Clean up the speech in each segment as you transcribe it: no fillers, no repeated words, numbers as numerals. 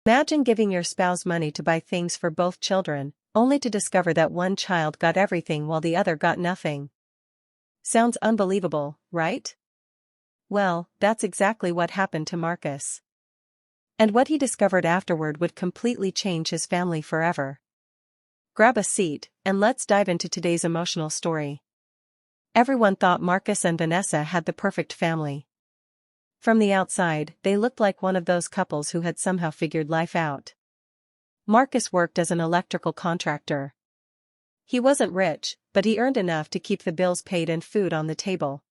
Imagine giving your spouse money to buy things for both children, only to discover that one child got everything while the other got nothing. Sounds unbelievable, right? Well, that's exactly what happened to Marcus. And what he discovered afterward would completely change his family forever. Grab a seat, and let's dive into today's emotional story. Everyone thought Marcus and Vanessa had the perfect family. From the outside, they looked like one of those couples who had somehow figured life out. Marcus worked as an electrical contractor. He wasn't rich, but he earned enough to keep the bills paid and food on the table.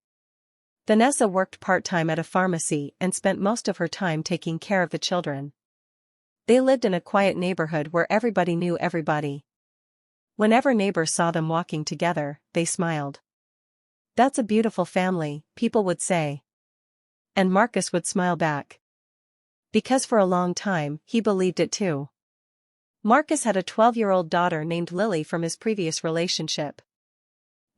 Vanessa worked part-time at a pharmacy and spent most of her time taking care of the children. They lived in a quiet neighborhood where everybody knew everybody. Whenever neighbors saw them walking together, they smiled. "That's a beautiful family," people would say. And Marcus would smile back. Because for a long time, he believed it too. Marcus had a 12-year-old daughter named Lily from his previous relationship.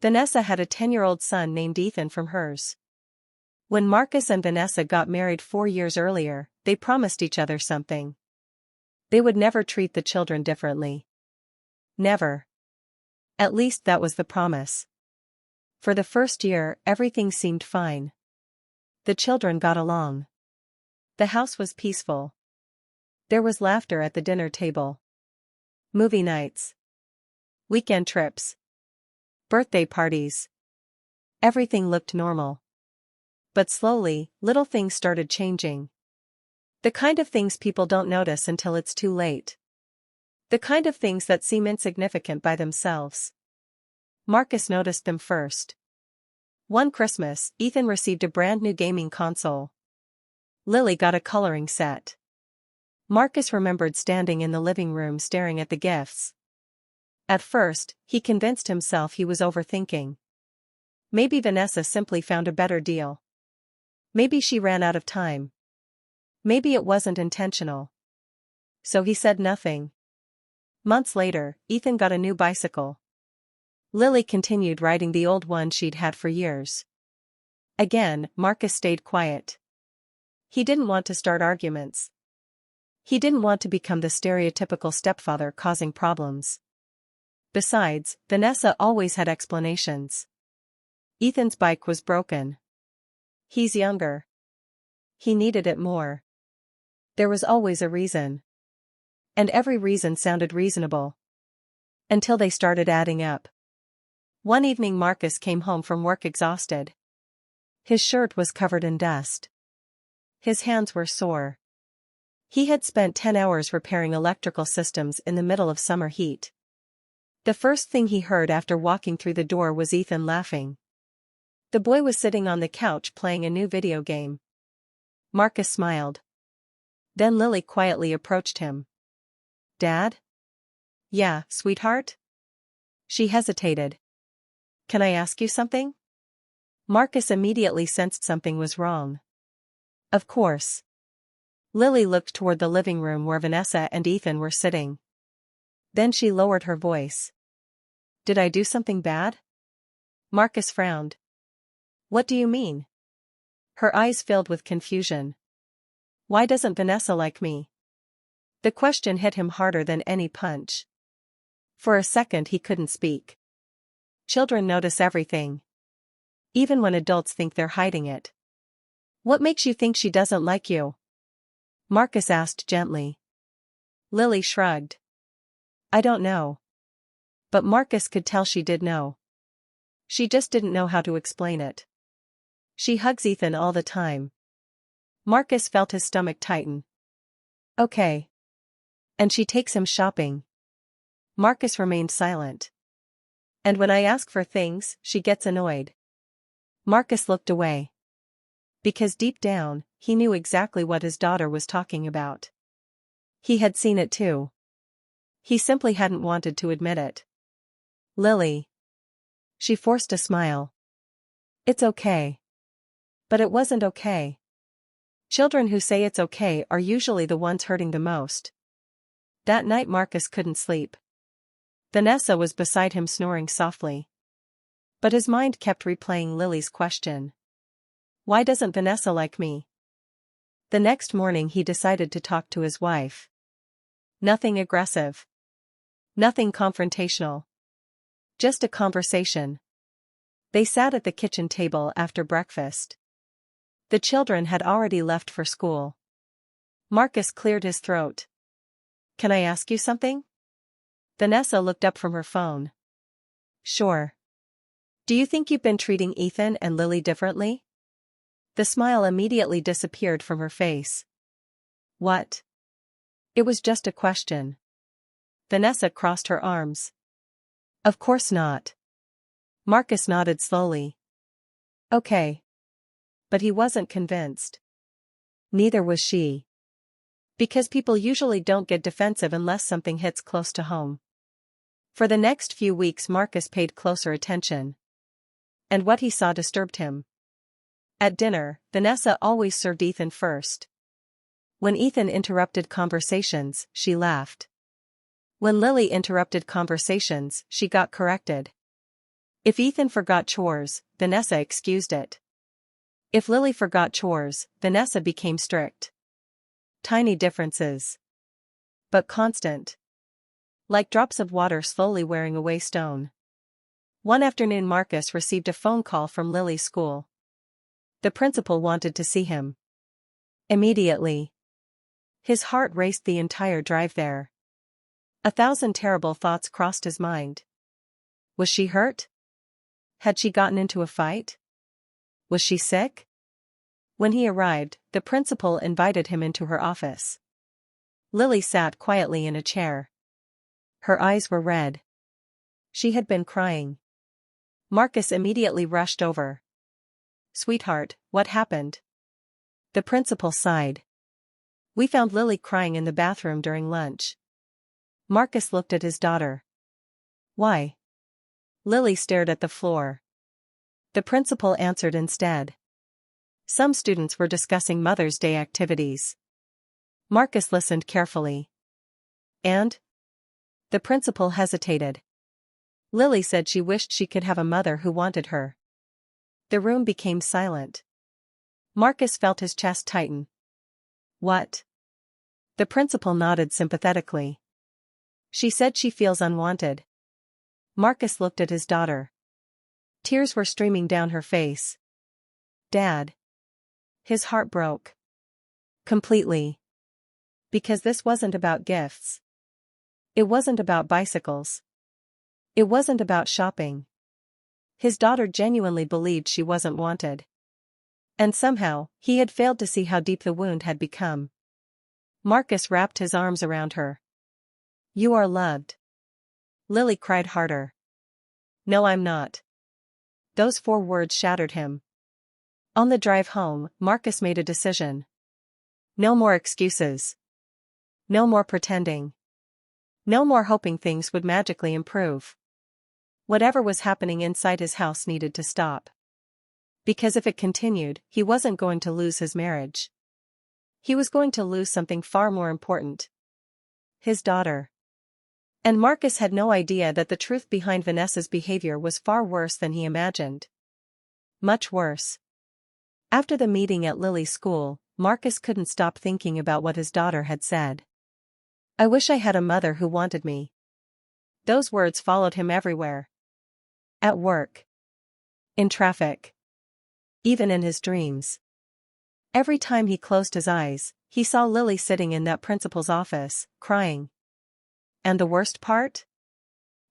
Vanessa had a 10-year-old son named Ethan from hers. When Marcus and Vanessa got married 4 years earlier, they promised each other something. They would never treat the children differently. Never. At least that was the promise. For the first year, everything seemed fine. The children got along. The house was peaceful. There was laughter at the dinner table. Movie nights. Weekend trips. Birthday parties. Everything looked normal. But slowly, little things started changing. The kind of things people don't notice until it's too late. The kind of things that seem insignificant by themselves. Marcus noticed them first. One Christmas, Ethan received a brand new gaming console. Lily got a coloring set. Marcus remembered standing in the living room staring at the gifts. At first, he convinced himself he was overthinking. Maybe Vanessa simply found a better deal. Maybe she ran out of time. Maybe it wasn't intentional. So he said nothing. Months later, Ethan got a new bicycle. Lily continued riding the old one she'd had for years. Again, Marcus stayed quiet. He didn't want to start arguments. He didn't want to become the stereotypical stepfather causing problems. Besides, Vanessa always had explanations. Ethan's bike was broken. He's younger. He needed it more. There was always a reason. And every reason sounded reasonable. Until they started adding up. One evening Marcus came home from work exhausted. His shirt was covered in dust. His hands were sore. He had spent 10 hours repairing electrical systems in the middle of summer heat. The first thing he heard after walking through the door was Ethan laughing. The boy was sitting on the couch playing a new video game. Marcus smiled. Then Lily quietly approached him. "Dad?" "Yeah, sweetheart?" She hesitated. "Can I ask you something?" Marcus immediately sensed something was wrong. "Of course." Lily looked toward the living room where Vanessa and Ethan were sitting. Then she lowered her voice. "Did I do something bad?" Marcus frowned. "What do you mean?" Her eyes filled with confusion. "Why doesn't Vanessa like me?" The question hit him harder than any punch. For a second he couldn't speak. Children notice everything. Even when adults think they're hiding it. "What makes you think she doesn't like you?" Marcus asked gently. Lily shrugged. "I don't know." But Marcus could tell she did know. She just didn't know how to explain it. "She hugs Ethan all the time." Marcus felt his stomach tighten. "Okay. And she takes him shopping." Marcus remained silent. "And when I ask for things, she gets annoyed." Marcus looked away. Because deep down, he knew exactly what his daughter was talking about. He had seen it too. He simply hadn't wanted to admit it. "Lily." She forced a smile. "It's okay." But it wasn't okay. Children who say it's okay are usually the ones hurting the most. That night Marcus couldn't sleep. Vanessa was beside him snoring softly. But his mind kept replaying Lily's question. Why doesn't Vanessa like me? The next morning he decided to talk to his wife. Nothing aggressive. Nothing confrontational. Just a conversation. They sat at the kitchen table after breakfast. The children had already left for school. Marcus cleared his throat. "Can I ask you something?" Vanessa looked up from her phone. "Sure. Do you think you've been treating Ethan and Lily differently?" The smile immediately disappeared from her face. "What?" "It was just a question." Vanessa crossed her arms. "Of course not." Marcus nodded slowly. "Okay." But he wasn't convinced. Neither was she. Because people usually don't get defensive unless something hits close to home. For the next few weeks Marcus paid closer attention. And what he saw disturbed him. At dinner, Vanessa always served Ethan first. When Ethan interrupted conversations, she laughed. When Lily interrupted conversations, she got corrected. If Ethan forgot chores, Vanessa excused it. If Lily forgot chores, Vanessa became strict. Tiny differences. But constant. Like drops of water slowly wearing away stone. One afternoon Marcus received a phone call from Lily's school. The principal wanted to see him. Immediately. His heart raced the entire drive there. 1,000 terrible thoughts crossed his mind. Was she hurt? Had she gotten into a fight? Was she sick? When he arrived, the principal invited him into her office. Lily sat quietly in a chair. Her eyes were red. She had been crying. Marcus immediately rushed over. "Sweetheart, what happened?" The principal sighed. "We found Lily crying in the bathroom during lunch." Marcus looked at his daughter. "Why?" Lily stared at the floor. The principal answered instead. Some students were discussing Mother's Day activities. Marcus listened carefully. "And?" The principal hesitated. Lily said she wished she could have a mother who wanted her. The room became silent. Marcus felt his chest tighten. "What?" The principal nodded sympathetically. "She said she feels unwanted." Marcus looked at his daughter. Tears were streaming down her face. "Dad." His heart broke. Completely. Because this wasn't about gifts. It wasn't about bicycles. It wasn't about shopping. His daughter genuinely believed she wasn't wanted. And somehow, he had failed to see how deep the wound had become. Marcus wrapped his arms around her. "You are loved." Lily cried harder. "No, I'm not." Those 4 words shattered him. On the drive home, Marcus made a decision. No more excuses. No more pretending. No more hoping things would magically improve. Whatever was happening inside his house needed to stop. Because if it continued, he wasn't going to lose his marriage. He was going to lose something far more important. His daughter. And Marcus had no idea that the truth behind Vanessa's behavior was far worse than he imagined. Much worse. After the meeting at Lily's school, Marcus couldn't stop thinking about what his daughter had said. "I wish I had a mother who wanted me." Those words followed him everywhere. At work. In traffic. Even in his dreams. Every time he closed his eyes, he saw Lily sitting in that principal's office, crying. And the worst part?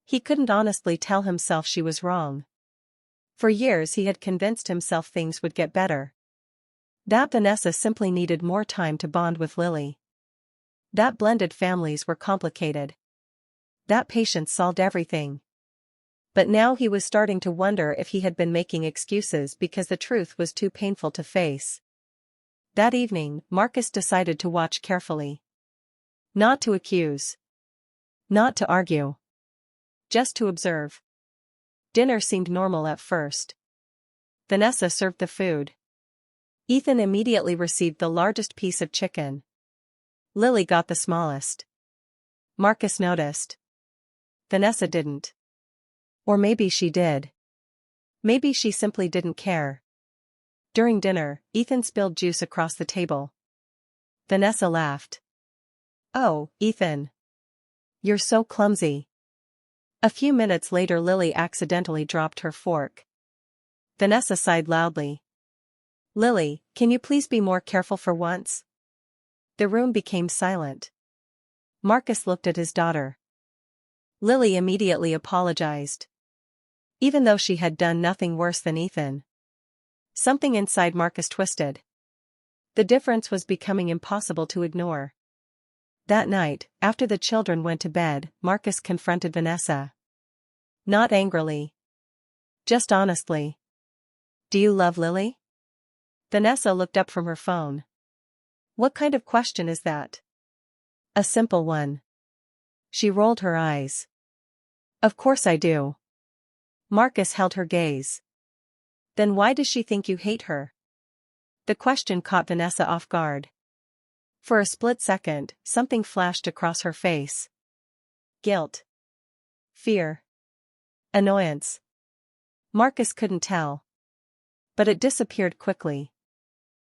He couldn't honestly tell himself she was wrong. For years he had convinced himself things would get better. That Vanessa simply needed more time to bond with Lily. That blended families were complicated. That patience solved everything. But now he was starting to wonder if he had been making excuses because the truth was too painful to face. That evening, Marcus decided to watch carefully. Not to accuse. Not to argue. Just to observe. Dinner seemed normal at first. Vanessa served the food. Ethan immediately received the largest piece of chicken. Lily got the smallest. Marcus noticed. Vanessa didn't. Or maybe she did. Maybe she simply didn't care. During dinner, Ethan spilled juice across the table. Vanessa laughed. "Oh, Ethan. You're so clumsy. A few minutes later Lily accidentally dropped her fork. Vanessa sighed loudly. Lily, can you please be more careful for once? The room became silent. Marcus looked at his daughter. Lily immediately apologized. Even though she had done nothing worse than Ethan. Something inside Marcus twisted. The difference was becoming impossible to ignore. That night, after the children went to bed, Marcus confronted Vanessa. Not angrily. Just honestly. Do you love Lily? Vanessa looked up from her phone. What kind of question is that? A simple one. She rolled her eyes. Of course I do. Marcus held her gaze. Then why does she think you hate her? The question caught Vanessa off guard. For a split second, something flashed across her face. Guilt. Fear. Annoyance. Marcus couldn't tell. But it disappeared quickly.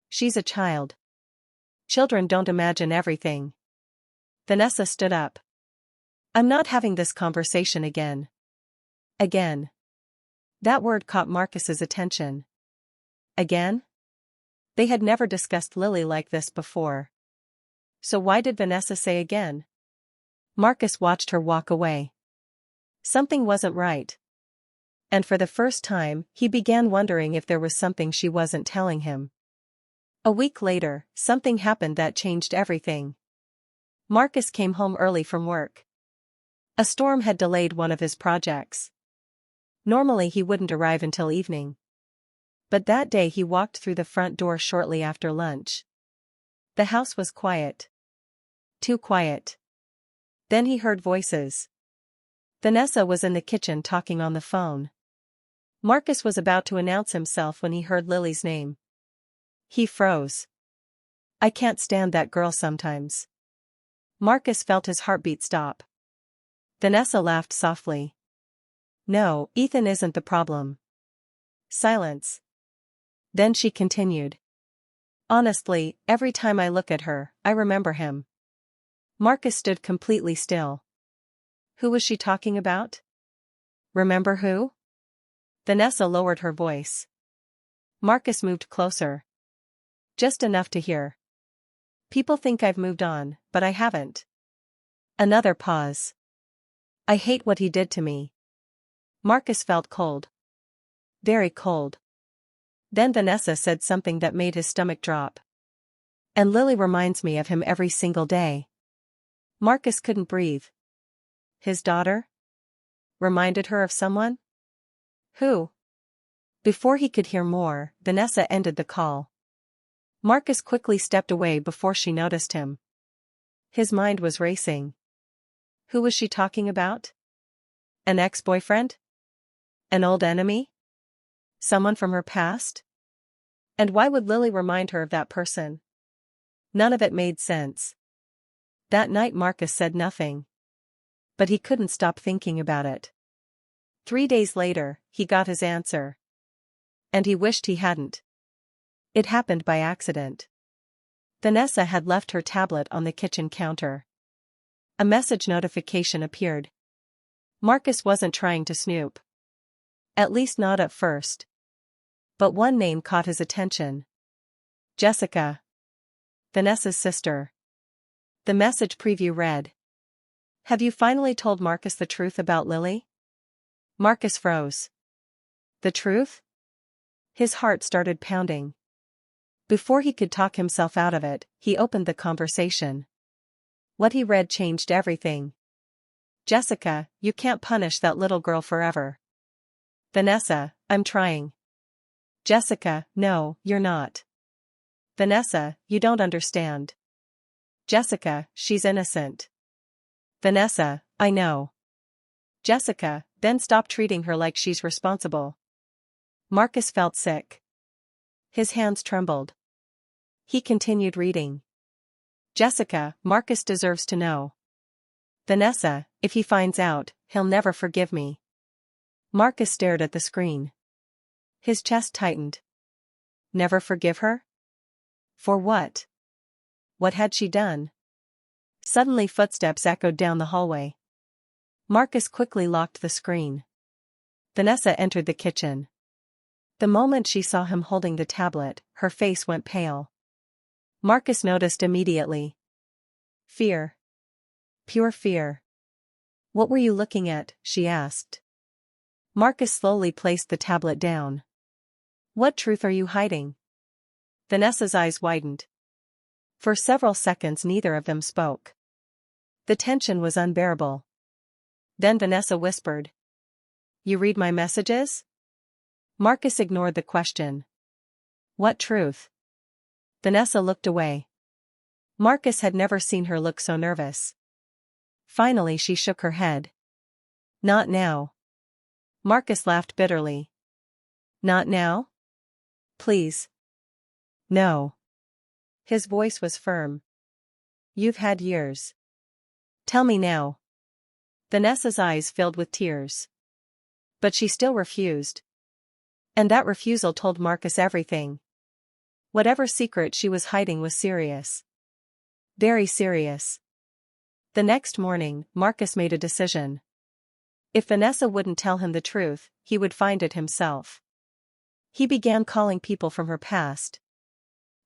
She's a child. Children don't imagine everything. Vanessa stood up. I'm not having this conversation again. Again. That word caught Marcus's attention. Again? They had never discussed Lily like this before. So why did Vanessa say again? Marcus watched her walk away. Something wasn't right. And for the first time, he began wondering if there was something she wasn't telling him. A week later, something happened that changed everything. Marcus came home early from work. A storm had delayed one of his projects. Normally he wouldn't arrive until evening. But that day he walked through the front door shortly after lunch. The house was quiet. Too quiet. Then he heard voices. Vanessa was in the kitchen talking on the phone. Marcus was about to announce himself when he heard Lily's name. He froze. I can't stand that girl sometimes. Marcus felt his heartbeat stop. Vanessa laughed softly. No, Ethan isn't the problem. Silence. Then she continued. Honestly, every time I look at her, I remember him. Marcus stood completely still. Who was she talking about? Remember who? Vanessa lowered her voice. Marcus moved closer. Just enough to hear. People think I've moved on, but I haven't. Another pause. I hate what he did to me. Marcus felt cold. Very cold. Then Vanessa said something that made his stomach drop. And Lily reminds me of him every single day. Marcus couldn't breathe. His daughter? Reminded her of someone? Who? Before he could hear more, Vanessa ended the call. Marcus quickly stepped away before she noticed him. His mind was racing. Who was she talking about? An ex-boyfriend? An old enemy? Someone from her past? And why would Lily remind her of that person? None of it made sense. That night Marcus said nothing. But he couldn't stop thinking about it. 3 days later, he got his answer. And he wished he hadn't. It happened by accident. Vanessa had left her tablet on the kitchen counter. A message notification appeared. Marcus wasn't trying to snoop. At least not at first. But one name caught his attention. Jessica. Vanessa's sister. The message preview read. Have you finally told Marcus the truth about Lily? Marcus froze. The truth? His heart started pounding. Before he could talk himself out of it, he opened the conversation. What he read changed everything. Jessica, you can't punish that little girl forever. Vanessa, I'm trying. Jessica, no, you're not. Vanessa, you don't understand. Jessica, she's innocent. Vanessa, I know. Jessica, then stop treating her like she's responsible. Marcus felt sick. His hands trembled. He continued reading. Jessica, Marcus deserves to know. Vanessa, if he finds out, he'll never forgive me. Marcus stared at the screen. His chest tightened. Never forgive her? For what? What had she done? Suddenly footsteps echoed down the hallway. Marcus quickly locked the screen. Vanessa entered the kitchen. The moment she saw him holding the tablet, her face went pale. Marcus noticed immediately. Fear. Pure fear. What were you looking at? She asked. Marcus slowly placed the tablet down. What truth are you hiding? Vanessa's eyes widened. For several seconds neither of them spoke. The tension was unbearable. Then Vanessa whispered. You read my messages? Marcus ignored the question. What truth? Vanessa looked away. Marcus had never seen her look so nervous. Finally she shook her head. Not now. Marcus laughed bitterly. Not now? Please. No. His voice was firm. You've had years. Tell me now. Vanessa's eyes filled with tears. But she still refused. And that refusal told Marcus everything. Whatever secret she was hiding was serious. Very serious. The next morning, Marcus made a decision. If Vanessa wouldn't tell him the truth, he would find it himself. He began calling people from her past.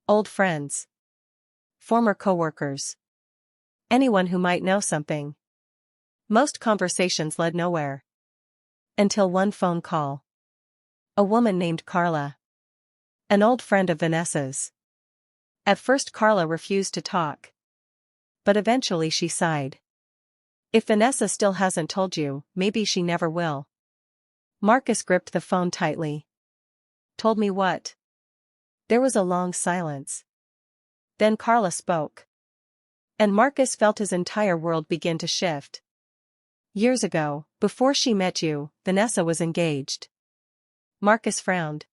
Old friends. Former coworkers. Anyone who might know something. Most conversations led nowhere. Until one phone call. A woman named Carla. An old friend of Vanessa's. At first Carla refused to talk. But eventually she sighed. If Vanessa still hasn't told you, maybe she never will. Marcus gripped the phone tightly. Told me what? There was a long silence. Then Carla spoke. And Marcus felt his entire world begin to shift. Years ago, before she met you, Vanessa was engaged. Marcus frowned.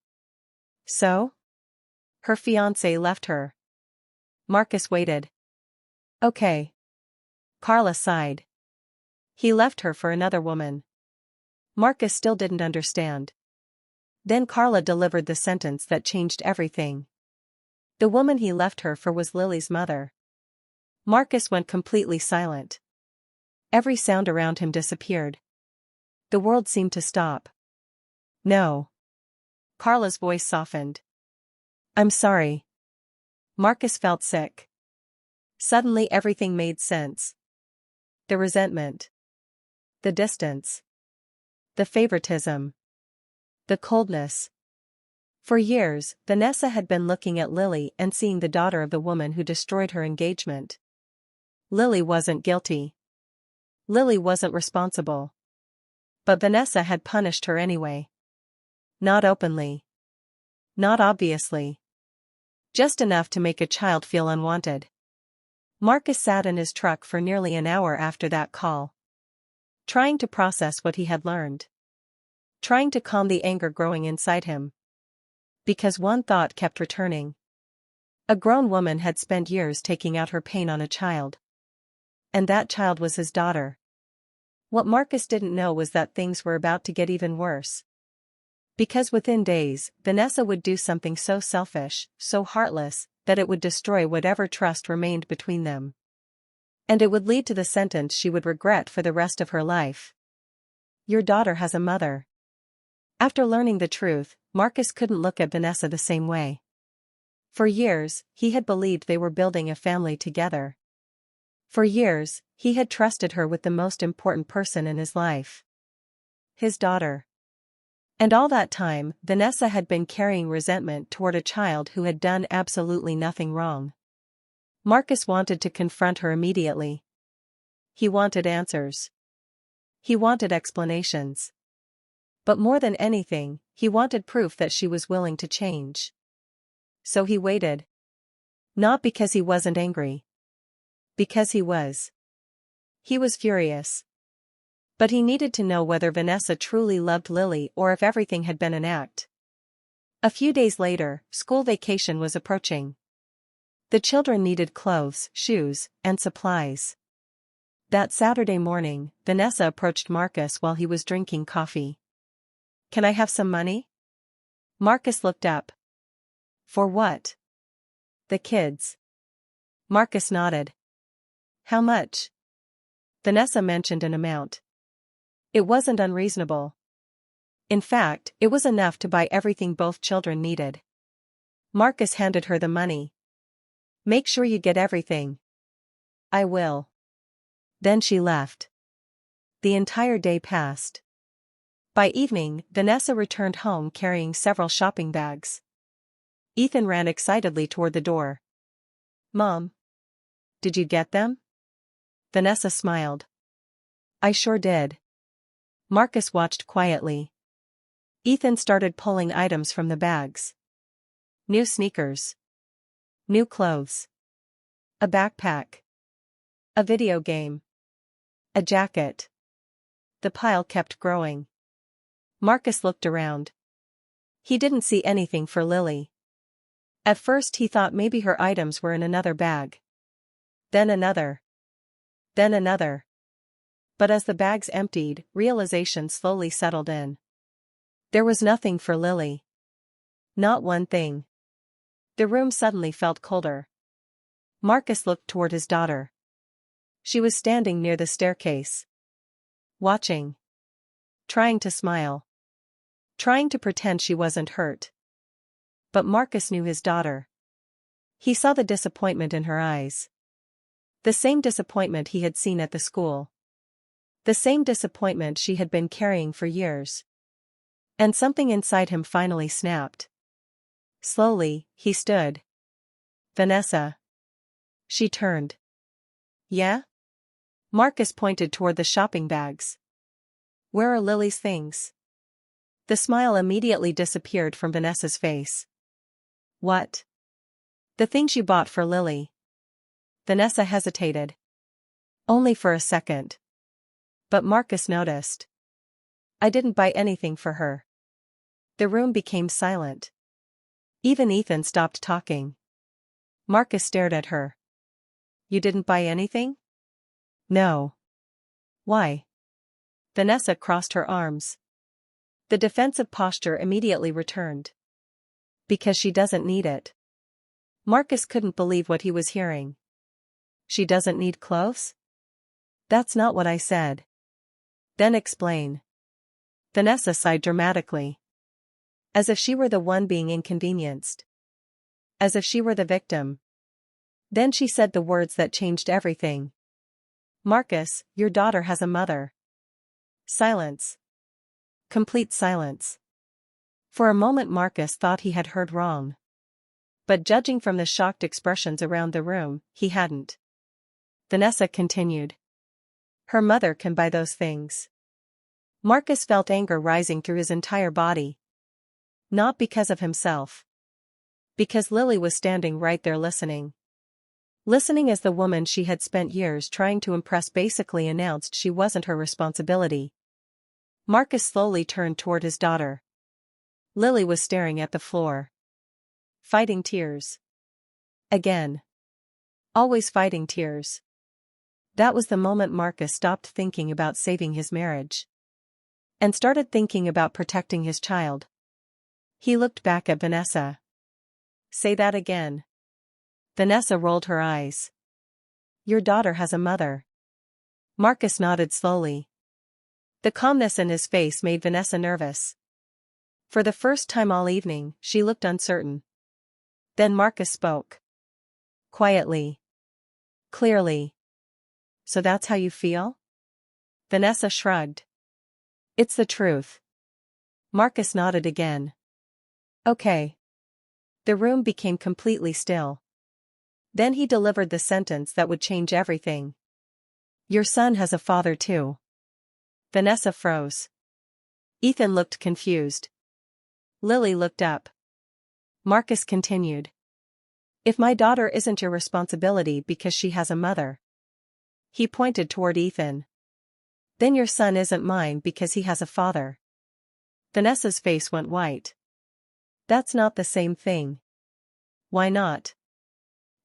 So? Her fiancé left her. Marcus waited. Okay. Carla sighed. He left her for another woman. Marcus still didn't understand. Then Carla delivered the sentence that changed everything. The woman he left her for was Lily's mother. Marcus went completely silent. Every sound around him disappeared. The world seemed to stop. No. Carla's voice softened. I'm sorry. Marcus felt sick. Suddenly everything made sense. The resentment. The distance. The favoritism. The coldness. For years, Vanessa had been looking at Lily and seeing the daughter of the woman who destroyed her engagement. Lily wasn't guilty. Lily wasn't responsible. But Vanessa had punished her anyway. Not openly. Not obviously. Just enough to make a child feel unwanted. Marcus sat in his truck for nearly an hour after that call. Trying to process what he had learned. Trying to calm the anger growing inside him. Because one thought kept returning. A grown woman had spent years taking out her pain on a child. And that child was his daughter. What Marcus didn't know was that things were about to get even worse. Because within days, Vanessa would do something so selfish, so heartless, that it would destroy whatever trust remained between them. And it would lead to the sentence she would regret for the rest of her life. Your daughter has a mother. After learning the truth, Marcus couldn't look at Vanessa the same way. For years, he had believed they were building a family together. For years, he had trusted her with the most important person in his life. His daughter. And all that time, Vanessa had been carrying resentment toward a child who had done absolutely nothing wrong. Marcus wanted to confront her immediately. He wanted answers. He wanted explanations. But more than anything, he wanted proof that she was willing to change. So he waited. Not because he wasn't angry. Because he was. He was furious. But he needed to know whether Vanessa truly loved Lily or if everything had been an act. A few days later, school vacation was approaching. The children needed clothes, shoes, and supplies. That Saturday morning, Vanessa approached Marcus while he was drinking coffee. Can I have some money? Marcus looked up. For what? The kids. Marcus nodded. How much? Vanessa mentioned an amount. It wasn't unreasonable. In fact, it was enough to buy everything both children needed. Marcus handed her the money. Make sure you get everything. I will. Then she left. The entire day passed. By evening, Vanessa returned home carrying several shopping bags. Ethan ran excitedly toward the door. Mom. Did you get them? Vanessa smiled. I sure did. Marcus watched quietly. Ethan started pulling items from the bags. New sneakers. New clothes. A backpack. A video game. A jacket. The pile kept growing. Marcus looked around. He didn't see anything for Lily. At first he thought maybe her items were in another bag. Then another. Then another. But as the bags emptied, realization slowly settled in. There was nothing for Lily. Not one thing. The room suddenly felt colder. Marcus looked toward his daughter. She was standing near the staircase. Watching. Trying to smile. Trying to pretend she wasn't hurt. But Marcus knew his daughter. He saw the disappointment in her eyes. The same disappointment he had seen at the school. The same disappointment she had been carrying for years. And something inside him finally snapped. Slowly, he stood. Vanessa. She turned. Yeah? Marcus pointed toward the shopping bags. Where are Lily's things? The smile immediately disappeared from Vanessa's face. What? The things you bought for Lily. Vanessa hesitated. Only for a second. But Marcus noticed. I didn't buy anything for her. The room became silent. Even Ethan stopped talking. Marcus stared at her. You didn't buy anything? No. Why? Vanessa crossed her arms. The defensive posture immediately returned. Because she doesn't need it. Marcus couldn't believe what he was hearing. She doesn't need clothes? That's not what I said. Then explain. Vanessa sighed dramatically. As if she were the one being inconvenienced. As if she were the victim. Then she said the words that changed everything. Marcus, your daughter has a mother. Silence. Complete silence. For a moment Marcus thought he had heard wrong. But judging from the shocked expressions around the room, he hadn't. Vanessa continued. Her mother can buy those things. Marcus felt anger rising through his entire body. Not because of himself. Because Lily was standing right there listening. Listening as the woman she had spent years trying to impress basically announced she wasn't her responsibility. Marcus slowly turned toward his daughter. Lily was staring at the floor. Fighting tears. Again. Always fighting tears. That was the moment Marcus stopped thinking about saving his marriage. And started thinking about protecting his child. He looked back at Vanessa. Say that again. Vanessa rolled her eyes. Your daughter has a mother. Marcus nodded slowly. The calmness in his face made Vanessa nervous. For the first time all evening, she looked uncertain. Then Marcus spoke. Quietly. Clearly. So that's how you feel? Vanessa shrugged. It's the truth. Marcus nodded again. Okay. The room became completely still. Then he delivered the sentence that would change everything. Your son has a father too. Vanessa froze. Ethan looked confused. Lily looked up. Marcus continued. If my daughter isn't your responsibility because she has a mother. He pointed toward Ethan. Then your son isn't mine because he has a father. Vanessa's face went white. That's not the same thing. Why not?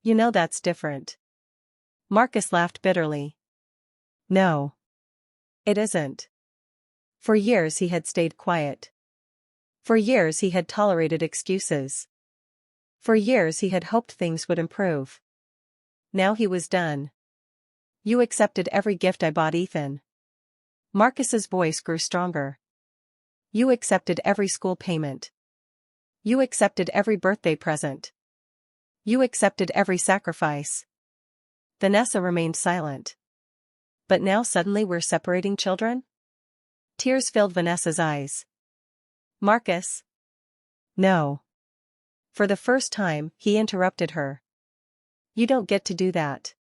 You know that's different. Marcus laughed bitterly. No. It isn't. For years he had stayed quiet. For years he had tolerated excuses. For years he had hoped things would improve. Now he was done. You accepted every gift I bought Ethan. Marcus's voice grew stronger. You accepted every school payment. You accepted every birthday present. You accepted every sacrifice. Vanessa remained silent. But now suddenly we're separating children? Tears filled Vanessa's eyes. Marcus. No. For the first time, he interrupted her. You don't get to do that.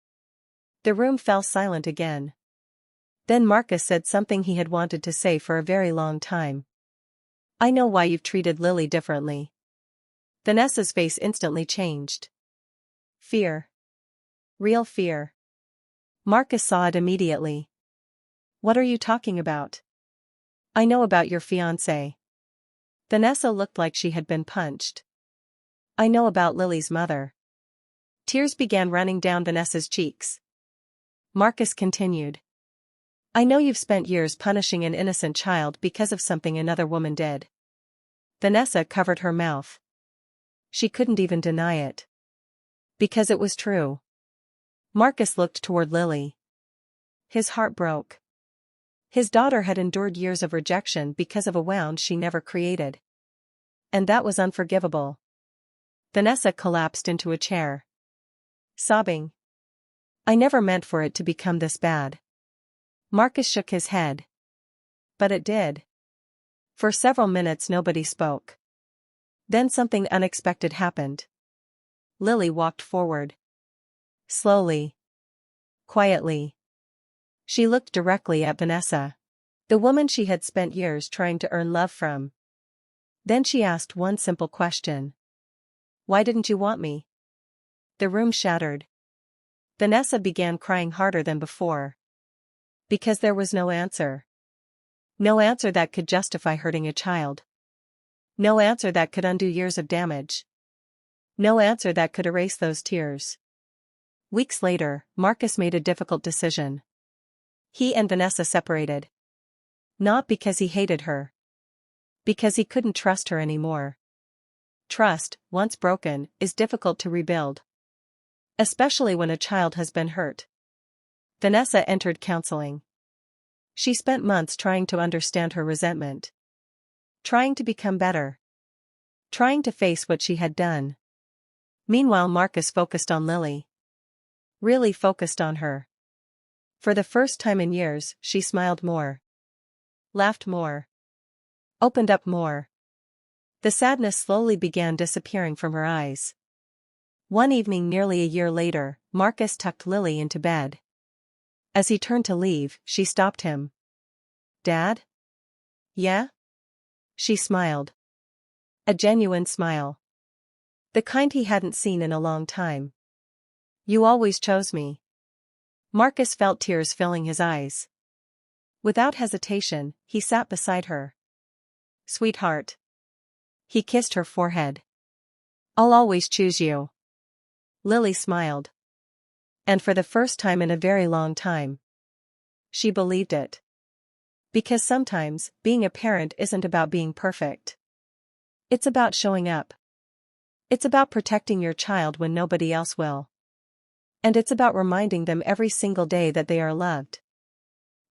The room fell silent again. Then Marcus said something he had wanted to say for a very long time. I know why you've treated Lily differently. Vanessa's face instantly changed. Fear. Real fear. Marcus saw it immediately. What are you talking about? I know about your fiancé. Vanessa looked like she had been punched. I know about Lily's mother. Tears began running down Vanessa's cheeks. Marcus continued. I know you've spent years punishing an innocent child because of something another woman did. Vanessa covered her mouth. She couldn't even deny it. Because it was true. Marcus looked toward Lily. His heart broke. His daughter had endured years of rejection because of a wound she never created. And that was unforgivable. Vanessa collapsed into a chair. Sobbing. I never meant for it to become this bad. Marcus shook his head. But it did. For several minutes nobody spoke. Then something unexpected happened. Lily walked forward. Slowly. Quietly. She looked directly at Vanessa. The woman she had spent years trying to earn love from. Then she asked one simple question. Why didn't you want me? The room shattered. Vanessa began crying harder than before. Because there was no answer. No answer that could justify hurting a child. No answer that could undo years of damage. No answer that could erase those tears. Weeks later, Marcus made a difficult decision. He and Vanessa separated. Not because he hated her. Because he couldn't trust her anymore. Trust, once broken, is difficult to rebuild. Especially when a child has been hurt. Vanessa entered counseling. She spent months trying to understand her resentment. Trying to become better. Trying to face what she had done. Meanwhile Marcus focused on Lily. Really focused on her. For the first time in years, she smiled more. Laughed more. Opened up more. The sadness slowly began disappearing from her eyes. One evening nearly a year later, Marcus tucked Lily into bed. As he turned to leave, she stopped him. Dad? Yeah? She smiled. A genuine smile. The kind he hadn't seen in a long time. You always chose me. Marcus felt tears filling his eyes. Without hesitation, he sat beside her. Sweetheart. He kissed her forehead. I'll always choose you. Lily smiled. And for the first time in a very long time. She believed it. Because sometimes, being a parent isn't about being perfect. It's about showing up. It's about protecting your child when nobody else will. And it's about reminding them every single day that they are loved.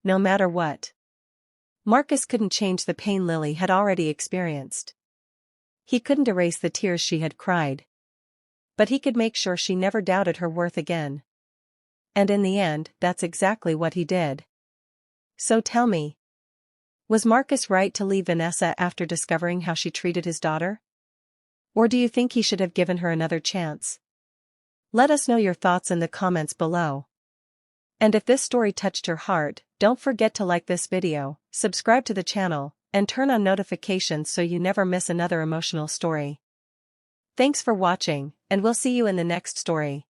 No matter what. Marcus couldn't change the pain Lily had already experienced. He couldn't erase the tears she had cried. But he could make sure she never doubted her worth again. And in the end, that's exactly what he did. So tell me. Was Marcus right to leave Vanessa after discovering how she treated his daughter? Or do you think he should have given her another chance? Let us know your thoughts in the comments below. And if this story touched your heart, don't forget to like this video, subscribe to the channel, and turn on notifications so you never miss another emotional story. Thanks for watching, and we'll see you in the next story.